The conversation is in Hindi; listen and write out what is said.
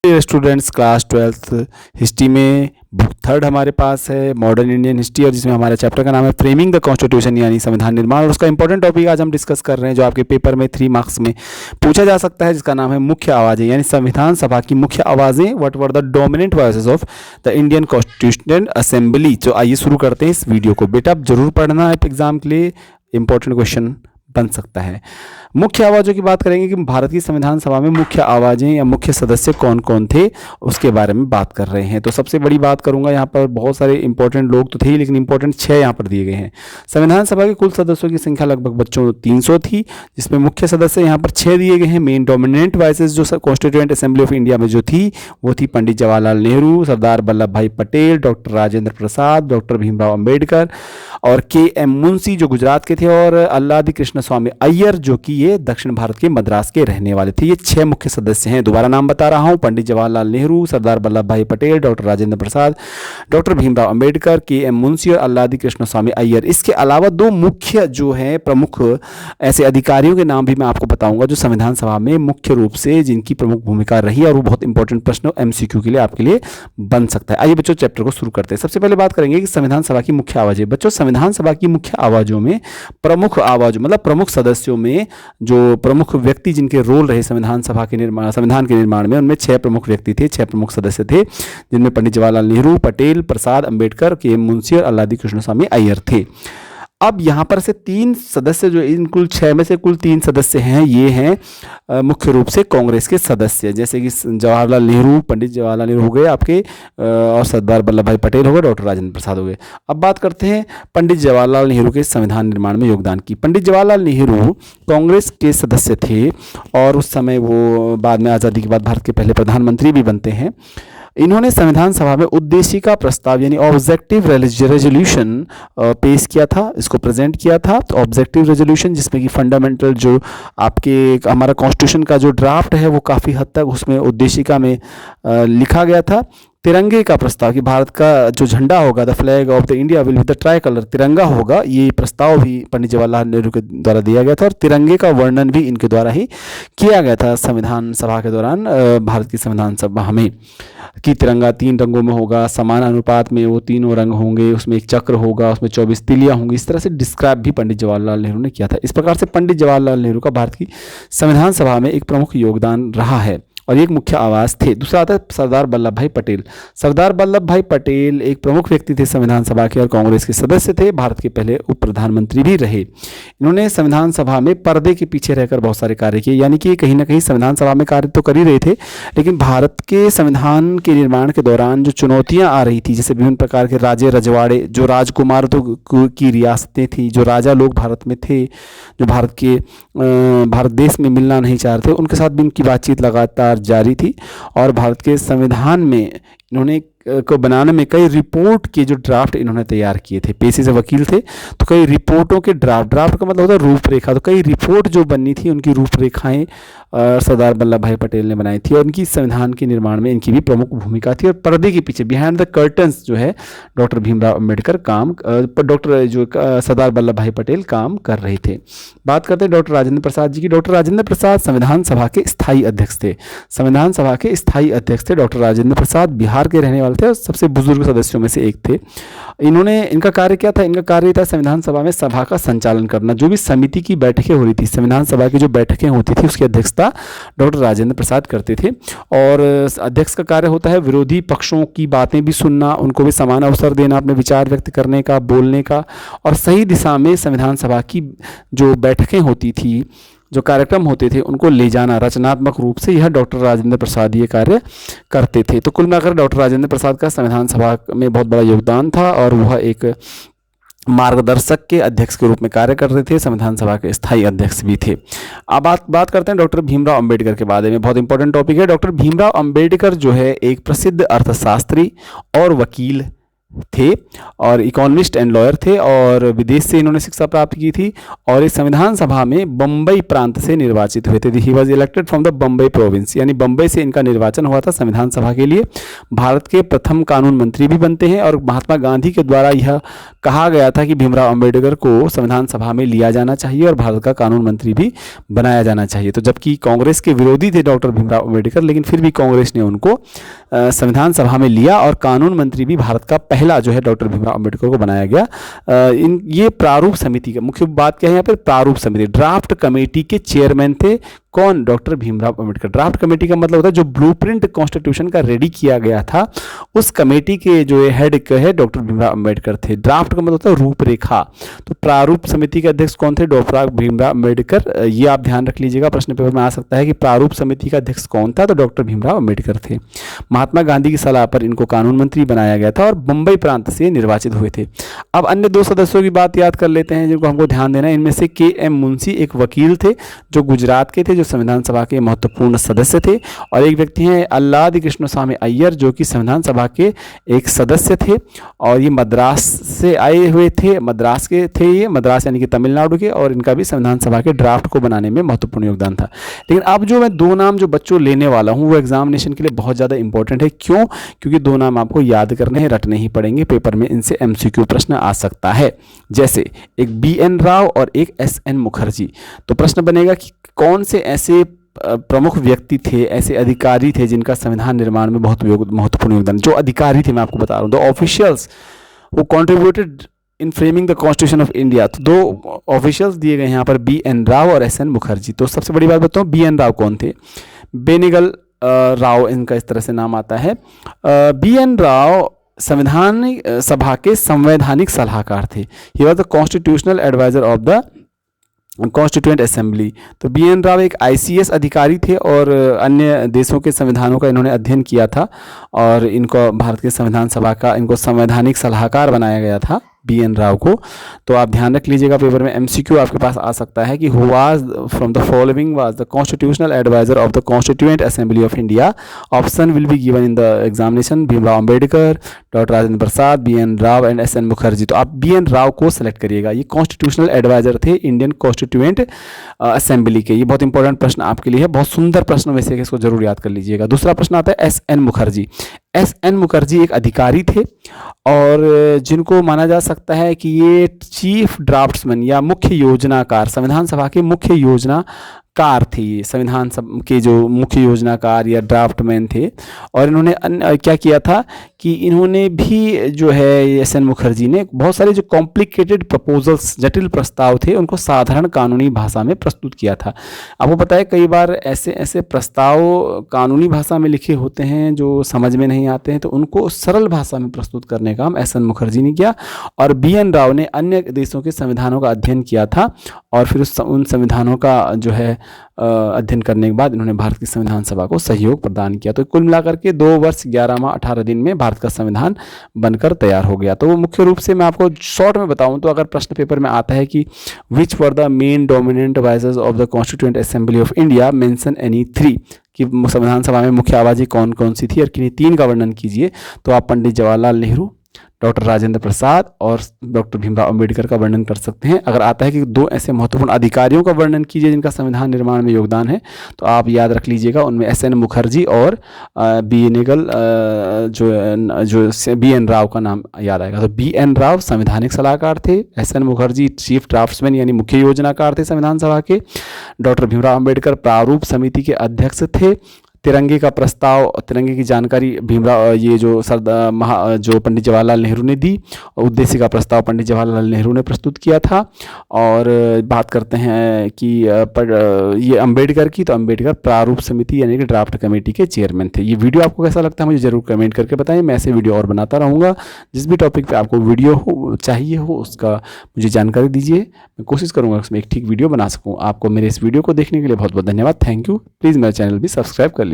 Dear students, class 12th history में बुक थर्ड हमारे पास है मॉडर्न इंडियन हिस्ट्री, और जिसमें हमारे चैप्टर का नाम है फ्रेमिंग द कॉन्स्टिट्यूशन यानी संविधान निर्माण। और उसका इंपॉर्टेंट टॉपिक आज हम डिस्कस कर रहे हैं जो आपके पेपर में 3 मार्क्स में पूछा जा सकता है, जिसका नाम है मुख्य आवाज़ें यानी संविधान सभा की मुख्य आवाज़ें। What were the dominant voices of the Indian constitutional assembly. तो आइए शुरू करते हैं इस वीडियो को। बेटा आप जरूर पढ़ना है, एग्जाम के लिए इंपॉर्टेंट क्वेश्चन बन सकता है। मुख्य आवाज़ों की बात करेंगे कि भारत की संविधान सभा में मुख्य आवाज़ें या मुख्य सदस्य कौन कौन थे, उसके बारे में बात कर रहे हैं। तो सबसे बड़ी बात करूंगा, यहाँ पर बहुत सारे इंपॉर्टेंट लोग तो थे लेकिन इंपॉर्टेंट 6 यहाँ पर दिए गए हैं। संविधान सभा के कुल सदस्यों की संख्या लगभग बच्चों 300 थी, जिसमें मुख्य सदस्य यहाँ पर 6 दिए गए हैं। मेन डोमिनेंट वॉइसेस जो कॉन्स्टिट्यूएंट असेंबली ऑफ इंडिया में जो थी वो थी पंडित जवाहरलाल नेहरू, सरदार वल्लभ भाई पटेल, डॉक्टर राजेंद्र प्रसाद, डॉक्टर भीमराव अम्बेडकर और के.एम. मुंशी जो गुजरात के थे, और अल्लादी कृष्ण स्वामी अय्यर जो कि ये दक्षिण भारत के मद्रास के रहने वाले थे। ये 6 मुख्य सदस्य हैं। दोबारा नाम बता रहा हूँ, पंडित जवाहरलाल नेहरू, सरदार वल्लभ भाई पटेल, डॉक्टर राजेंद्र प्रसाद, डॉक्टर भीमराव अम्बेडकर, के.एम. मुंशी और अल्लादी कृष्ण स्वामी अय्यर। इसके अलावा 2 मुख्य जो हैं प्रमुख ऐसे अधिकारियों के नाम भी मैं आपको बताऊंगा जो संविधान सभा में मुख्य रूप से जिनकी प्रमुख भूमिका रही, और वो बहुत इंपॉर्टेंट प्रश्न MCQ के लिए आपके लिए बन सकता है। आइए बच्चों चैप्टर को शुरू करते हैं। सबसे पहले बात करेंगे कि संविधान सभा की मुख्य आवाज़ें। बच्चों संविधान सभा की मुख्य आवाज़ों में प्रमुख आवाज़ मतलब प्रमुख सदस्यों में जो प्रमुख व्यक्ति जिनके रोल रहे संविधान के निर्माण में, उनमें 6 प्रमुख व्यक्ति थे, 6 प्रमुख सदस्य थे, जिनमें पंडित जवाहरलाल नेहरू, पटेल, प्रसाद, अंबेडकर, के.एम. मुंशी और अल्लादी कृष्ण स्वामी अय्यर थे। अब यहाँ पर से 3 सदस्य जो इन कुल 6 में से कुल 3 सदस्य हैं, ये हैं मुख्य रूप से कांग्रेस के सदस्य, जैसे कि जवाहरलाल नेहरू, पंडित जवाहरलाल नेहरू हो गए आपके, और सरदार वल्लभ भाई पटेल हो गए, डॉक्टर राजेंद्र प्रसाद हो गए। अब बात करते हैं पंडित जवाहरलाल नेहरू के संविधान निर्माण में योगदान की। पंडित जवाहरलाल नेहरू कांग्रेस के सदस्य थे, और उस समय वो बाद में आज़ादी के बाद भारत के पहले प्रधानमंत्री भी बनते हैं। इन्होंने संविधान सभा में उद्देशिका प्रस्ताव यानी ऑब्जेक्टिव रेजोल्यूशन पेश किया था, इसको प्रेजेंट किया था। तो ऑब्जेक्टिव रेजोल्यूशन जिसमें कि फंडामेंटल जो आपके हमारा कॉन्स्टिट्यूशन का जो ड्राफ्ट है वो काफ़ी हद तक उसमें उद्देशिका में लिखा गया था। तिरंगे का प्रस्ताव कि भारत का जो झंडा होगा, the flag of the India will be the try colour, तिरंगा होगा, ये प्रस्ताव भी पंडित जवाहरलाल नेहरू के द्वारा दिया गया था। और तिरंगे का वर्णन भी इनके द्वारा ही किया गया था संविधान सभा के दौरान। भारत की संविधान सभा में कि तिरंगा 3 रंगों में होगा, समान अनुपात में वो तीनों रंग होंगे, उसमें एक चक्र होगा, उसमें 24 तिलियाँ होंगी। इस तरह से डिस्क्राइब भी पंडित जवाहरलाल नेहरू ने किया था। इस प्रकार से पंडित जवाहरलाल नेहरू का भारत की संविधान सभा में एक प्रमुख योगदान रहा है और एक मुख्य आवाज़ थे। दूसरा आता है सरदार वल्लभ भाई पटेल। सरदार वल्लभ भाई पटेल एक प्रमुख व्यक्ति थे संविधान सभा के, और कांग्रेस के सदस्य थे, भारत के पहले उप प्रधानमंत्री भी रहे। इन्होंने संविधान सभा में पर्दे के पीछे रहकर बहुत सारे कार्य किए, यानी कि कहीं ना कहीं संविधान सभा में कार्य तो कर ही रहे थे, लेकिन भारत के संविधान के निर्माण के दौरान जो चुनौतियाँ आ रही थी, जैसे विभिन्न प्रकार के राजे रजवाड़े, जो राजकुमार की रियासतें थी, जो राजा लोग भारत में थे, जो भारत देश में मिलना नहीं चाह रहे थे, उनके साथ भी इनकी बातचीत लगातार जारी थी। और भारत के संविधान में इन्होंने को बनाने में कई रिपोर्ट के जो ड्राफ्ट इन्होंने तैयार किए थे, पेशे से वकील थे, तो कई रिपोर्टों के ड्राफ्ट का मतलब होता है रूपरेखा, तो कई रिपोर्ट जो बननी थी उनकी रूपरेखाएं सरदार वल्लभ भाई पटेल ने बनाई थी, और इनकी संविधान के निर्माण में इनकी भी प्रमुख भूमिका थी। और पर्दे के पीछे बिहाइंड द कर्टन्स जो है डॉक्टर भीमराव अम्बेडकर सरदार वल्लभ भाई पटेल काम कर रहे थे। बात करते हैं डॉक्टर राजेंद्र प्रसाद जी की। डॉक्टर राजेंद्र प्रसाद संविधान सभा के स्थायी अध्यक्ष थे। संविधान सभा के स्थायी अध्यक्ष थे डॉक्टर राजेंद्र प्रसाद, बिहार के रहने वाले थे और सबसे बुजुर्ग सदस्यों में से एक थे। इनका कार्य क्या था? इनका कार्य था संविधान सभा में सभा का संचालन करना। जो भी समिति की बैठकें हो रही थी, संविधान सभा की जो बैठकें होती थी, उसकी अध्यक्षता डॉक्टर राजेंद्र प्रसाद करते थे। और अध्यक्ष का कार्य होता है विरोधी पक्षों की बातें भी सुनना, उनको भी समान अवसर देना अपने विचार व्यक्त करने का, बोलने का, और सही दिशा में संविधान सभा की जो बैठकें होती थी, जो कार्यक्रम होते थे, उनको ले जाना रचनात्मक रूप से, यह डॉक्टर राजेंद्र प्रसाद ये कार्य करते थे। तो कुल मिलाकर डॉक्टर राजेंद्र प्रसाद का संविधान सभा में बहुत बड़ा योगदान था, और वह एक मार्गदर्शक के अध्यक्ष के रूप में कार्य कर रहे थे, संविधान सभा के स्थायी अध्यक्ष भी थे। अब बात करते हैं डॉक्टर भीमराव अंबेडकर के बारे में। बहुत इंपॉर्टेंट टॉपिक है। डॉक्टर भीमराव अंबेडकर जो है एक प्रसिद्ध अर्थशास्त्री और वकील थे और इकोनॉमिस्ट एंड लॉयर थे और विदेश से इन्होंने शिक्षा प्राप्त की थी और इस संविधान सभा में बम्बई प्रांत से निर्वाचित हुए थे। He was elected from the Bombay province, यानी बम्बई से इनका निर्वाचन हुआ था संविधान सभा के लिए। भारत के प्रथम कानून मंत्री भी बनते हैं और महात्मा गांधी के द्वारा यह कहा गया था कि भीमराव अम्बेडकर को संविधान सभा में लिया जाना चाहिए और भारत का कानून मंत्री भी बनाया जाना चाहिए। तो जबकि कांग्रेस के विरोधी थे डॉक्टर भीमराव अम्बेडकर, लेकिन फिर भी कांग्रेस ने उनको संविधान सभा में लिया और कानून मंत्री भी भारत का पहला जो है डॉक्टर भीमराव अम्बेडकर को बनाया गया। ये प्रारूप समिति का मुख्य बात क्या है यहाँ पर, प्रारूप समिति ड्राफ्ट कमेटी के चेयरमैन थे कौन, doctor Bhimrao Ambedkar. Draft committee का मतलब होता है जो ब्लूप्रिंट कॉन्स्टिट्यूशन का रेडी किया गया था, उस कमेटी के जो हेड है डॉक्टर भीमराव अम्बेडकर थे। ड्राफ्ट का मतलब होता है रूपरेखा। तो प्रारूप समिति के अध्यक्ष कौन थे, डॉक्टर भीमराव अम्बेडकर। ये आप ध्यान रख लीजिएगा, प्रश्न पेपर में आ सकता है कि प्रारूप समिति का अध्यक्ष कौन था, तो डॉक्टर भीमराव अम्बेडकर थे। महात्मा गांधी की सलाह पर इनको कानून मंत्री बनाया गया था और बम्बई प्रांत से निर्वाचित हुए थे। अब अन्य 2 सदस्यों की बात याद कर लेते हैं जिनको हमको ध्यान देना है। इनमें से के.एम. मुंशी एक वकील थे जो गुजरात के थे, जो संविधान सभा के महत्वपूर्ण सदस्य थे। और एक व्यक्ति हैं अल्लादी कृष्ण स्वामी अय्यर जो कि संविधान सभा के एक सदस्य थे और ये मद्रास से आए हुए थे, मद्रास के थे ये, मद्रास यानी कि तमिलनाडु के, और इनका भी संविधान सभा के ड्राफ्ट को बनाने में महत्वपूर्ण योगदान था। लेकिन अब जो मैं 2 नाम जो बच्चों लेने वाला हूँ वो एग्जामिनेशन के लिए बहुत ज़्यादा इंपॉर्टेंट है। क्यों? क्योंकि 2 नाम आपको याद करने हैं, रटने ही पड़ेंगे, पेपर में इनसे MCQ प्रश्न आ सकता है। जैसे एक BN राव और एक SN मुखर्जी। तो प्रश्न बनेगा कि कौन से ऐसे प्रमुख व्यक्ति थे, ऐसे अधिकारी थे जिनका संविधान निर्माण में बहुत महत्वपूर्ण योगदान। जो अधिकारी थे मैं आपको बता रहा हूँ, the officials who contributed in framing the constitution of India. तो 2 ऑफिशियल्स दिए गए हैं यहाँ पर, BN राव और SN मुखर्जी। तो सबसे बड़ी बात बताऊँ, BN राव कौन थे, बेनेगल राव इनका इस तरह से नाम आता है। BN राव संविधान सभा के संवैधानिक सलाहकार थे। He was the constitutional adviser of the constituent assembly. तो BN राव एक ICS अधिकारी थे और अन्य देशों के संविधानों का इन्होंने अध्ययन किया था और इनको भारत के संविधान सभा का इनको संवैधानिक सलाहकार बनाया गया था BN राव को। तो आप ध्यान रख लीजिएगा, पेपर में MCQ आपके पास आ सकता है कि who was from the following was the constitutional adviser of the constituent assembly of India. Option will be given in the examination, Bhimrao Ambedkar, doctor Rajendra Prasad, BN Rao and SN Mukherjee. तो आप BN राव को सेलेक्ट करिएगा। ये कॉन्स्टिट्यूशनल एडवाइजर थे इंडियन कॉन्स्टिट्यूएंट असेंबली के। ये बहुत इंपॉर्टेंट प्रश्न आपके लिए है, बहुत सुंदर प्रश्न में से इसको जरूर याद कर लीजिएगा। दूसरा प्रश्न आता है SN मुखर्जी। SN मुखर्जी एक अधिकारी थे और जिनको माना जा सकता है कि ये चीफ ड्राफ्ट्समैन या मुख्य योजनाकार, संविधान सभा के मुख्य योजनाकार थे। ये संविधान सभा के जो मुख्य योजनाकार या ड्राफ्टमैन थे और इन्होंने क्या किया था कि इन्होंने भी जो है SN मुखर्जी ने बहुत सारे जो कॉम्प्लिकेटेड प्रपोजल्स, जटिल प्रस्ताव थे, उनको साधारण कानूनी भाषा में प्रस्तुत किया था। आपको पता है कई बार ऐसे ऐसे प्रस्ताव कानूनी भाषा में लिखे होते हैं जो समझ में नहीं आते हैं, तो उनको सरल भाषा में प्रस्तुत करने का काम SN मुखर्जी ने किया। और BN राव ने अन्य देशों के संविधानों का अध्ययन किया था और फिर उन संविधानों का जो है अध्ययन करने के बाद इन्होंने भारत की संविधान सभा को सहयोग प्रदान किया। तो कुल मिलाकर के 2 वर्ष 11 माह 18 दिन में भारत का संविधान बनकर तैयार हो गया। तो मुख्य रूप से मैं आपको शॉर्ट में बताऊं तो अगर प्रश्न पेपर में आता है कि which were the main dominant voices of the constituent assembly of India, mention any 3, कि संविधान सभा में मुख्य आवाज़ें कौन कौन सी थी और किन्हीं 3 का वर्णन कीजिए, तो आप पंडित जवाहरलाल नेहरू, डॉक्टर राजेंद्र प्रसाद और डॉक्टर भीमराव अम्बेडकर का वर्णन कर सकते हैं। अगर आता है कि 2 ऐसे महत्वपूर्ण अधिकारियों का वर्णन कीजिए जिनका संविधान निर्माण में योगदान है, तो आप याद रख लीजिएगा उनमें SN मुखर्जी और बेनेगल जो BN राव का नाम याद आएगा। तो BN राव संवैधानिक सलाहकार थे, SN मुखर्जी चीफ ड्राफ्ट्समैन यानी मुख्य योजनाकार थे संविधान सभा के, डॉक्टर भीमराव अम्बेडकर प्रारूप समिति के अध्यक्ष थे, तिरंगे का प्रस्ताव, तिरंगे की जानकारी भीमराव ये जो जो पंडित जवाहरलाल नेहरू ने दी, और उद्देश्य का प्रस्ताव पंडित जवाहरलाल नेहरू ने प्रस्तुत किया था। और बात करते हैं कि ये अम्बेडकर की, तो अम्बेडकर प्रारूप समिति यानी कि ड्राफ्ट कमेटी के चेयरमैन थे। ये वीडियो आपको कैसा लगता है मुझे ज़रूर कमेंट करके बताएं। मैं ऐसे वीडियो और बनाता रहूँगा। जिस भी टॉपिक पे आपको वीडियो चाहिए हो उसका मुझे जानकारी दीजिए, मैं कोशिश करूँगा उसमें एक ठीक वीडियो बना सकूँ। आपको मेरे इस वीडियो को देखने के लिए बहुत बहुत धन्यवाद। Thank you. प्लीज़ मेरा चैनल भी सब्सक्राइब कर